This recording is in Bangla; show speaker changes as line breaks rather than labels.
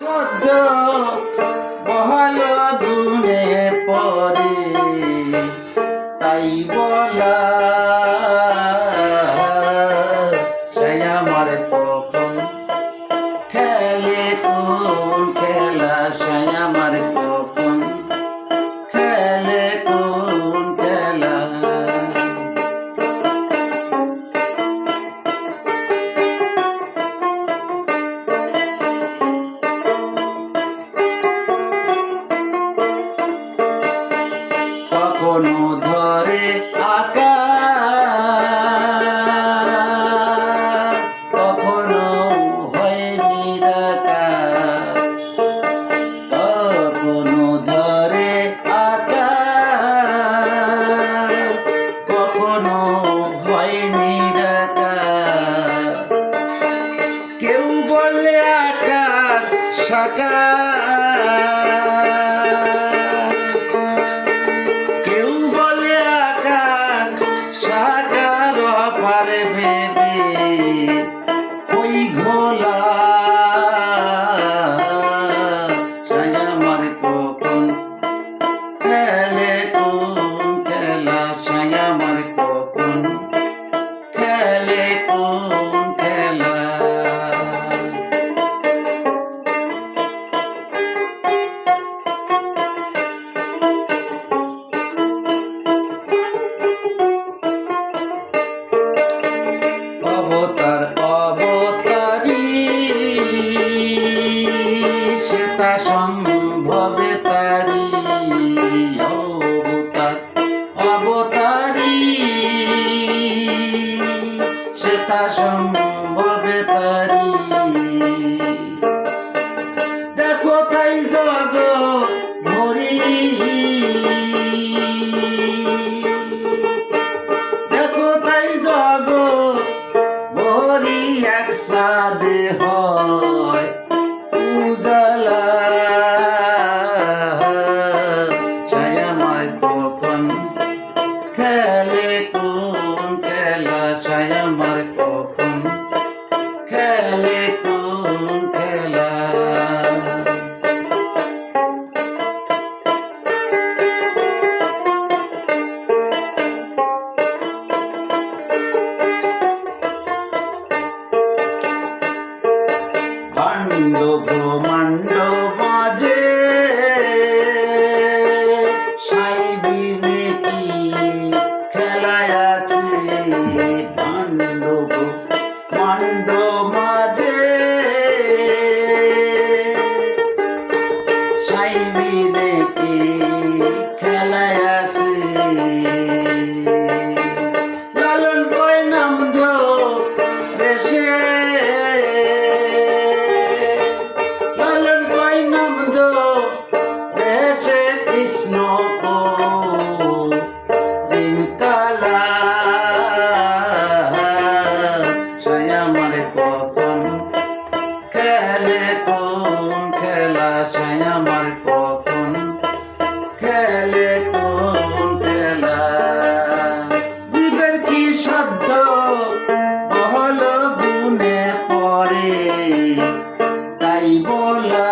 সদ্য বহল গুণে পরে তাই বলা সে আমার কখন খেলে কোন খেলা সে আমার কখন খেলে কোন খেলা কখনো ধরে আকাশ কখনো হয় নিরাকাশ কখনো ধরে আকাশ কখনো হয় নিরাকাশ কেউ বলে আকার সাকার পারে ভেবে ওই ঘোলা সে আমার কখন খেলে কোন খেলা সে আমার কখন খেলে কোন খেলা অবতার অবতারী সে তা সম্ভবে তারি অবতার অবতারী সে তা সম্ভবে তারি দেখো তাই জগৎ ভরি দেখো তাই জগৎ ভরি একসাথে হয় উজালা সে আমার কখন খেলে কোন খেলা সে আমার কখন খেলে কোন খেলা ভাণ্ড ব্রহ্মাণ্ড মাঝে সাইবিনে কি খেলায় আছে ভাণ্ড ব্রহ্মাণ্ড মাঝে সাইবিনে কি খেলায় আছে লালন কয় নাম ধো দেশে কৃষ্ণ কো দিন কালা সে আমার কখন খেলে কোন খেলা সে আমার কখন খেলে কোন খেলা জীবের কি সাধ্য বহল গুণে পরে তাই বলা